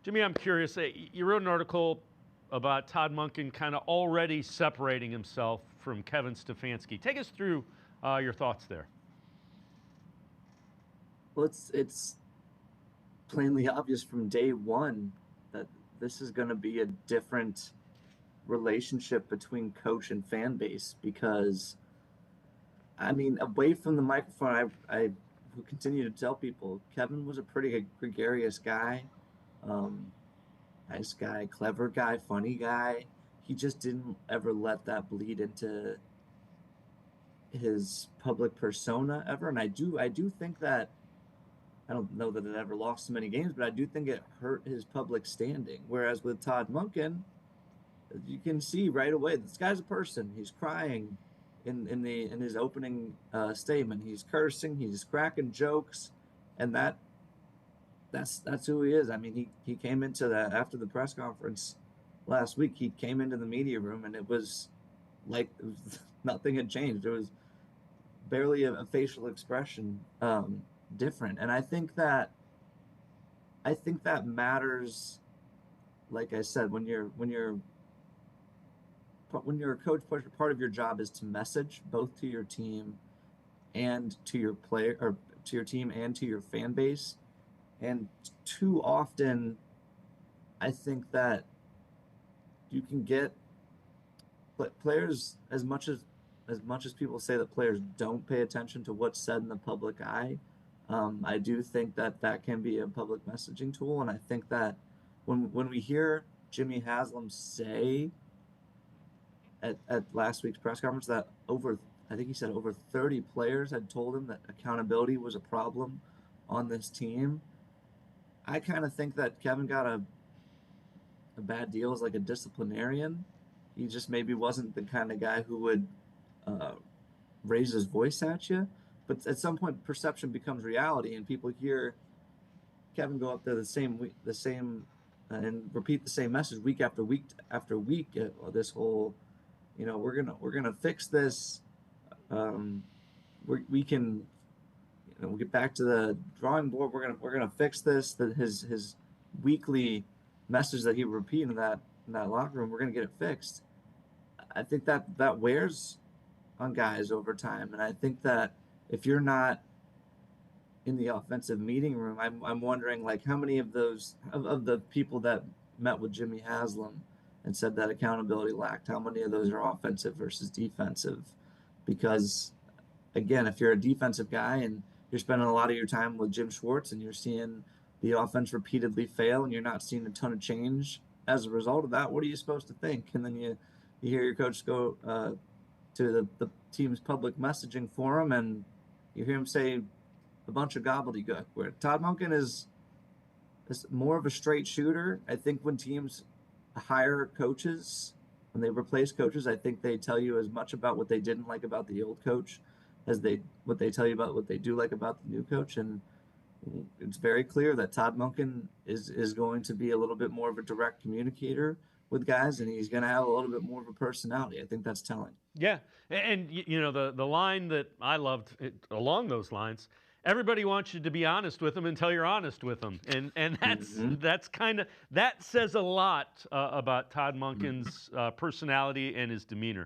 Jimmy, I'm curious. You wrote an article about Todd Monken kind of already separating himself from Kevin Stefanski. Take us through your thoughts there. Well, it's plainly obvious from day one that this is going to be a different relationship between coach and fan base because, I mean, away from the microphone, I who continue to tell people Kevin was a pretty gregarious guy, um, nice guy, clever guy, funny guy. He just didn't ever let that bleed into his public persona ever. And I do think that I don't know that it ever lost so many games, but I do think it hurt his public standing. Whereas with Todd Monken, you can see right away this guy's a person. He's crying in his opening statement. He's cursing. He's cracking jokes, and that's who he is. I mean, he came into that after the press conference last week. He came into the media room, and it was like nothing had changed. There was barely a facial expression different, and I think that matters. Like I said, when you're a coach, part of your job is to message both to your team and to your player, or to your team and to your fan base. And too often, I think that you can get players, as much as people say that players don't pay attention to what's said in the public eye. I do think that that can be a public messaging tool, and I think that when we hear Jimmy Haslam say at last week's press conference that I think he said over 30 players had told him that accountability was a problem on this team. I kind of think that Kevin got a bad deal as like a disciplinarian. He just maybe wasn't the kind of guy who would uh, raise his voice at you. But at some point, perception becomes reality, and people hear Kevin go up there and repeat the same message week after week after week. This whole, we're gonna fix this. Um, we can, we'll get back to the drawing board. We're gonna fix this. That his weekly message that he would repeat in that locker room. We're gonna get it fixed. I think that wears on guys over time, and I think that if you're not in the offensive meeting room, I'm wondering like how many of of the people that met with Jimmy Haslam and said that accountability lacked, how many of those are offensive versus defensive? Because again, if you're a defensive guy and you're spending a lot of your time with Jim Schwartz and you're seeing the offense repeatedly fail and you're not seeing a ton of change as a result of that, what are you supposed to think? And then you hear your coach go to the team's public messaging forum and you hear him say a bunch of gobbledygook. Where Todd Monken is more of a straight shooter. I think when teams hire coaches, when they replace coaches, I think they tell you as much about what they didn't like about the old coach as what they tell you about what they do like about the new coach. And it's very clear that Todd Monken is going to be a little bit more of a direct communicator with guys, and he's going to have a little bit more of a personality. I think that's telling. Yeah, and the line that I loved along those lines. Everybody wants you to be honest with them until you're honest with them, and Mm-hmm. that's kind of that says a lot about Todd Monken's personality and his demeanor.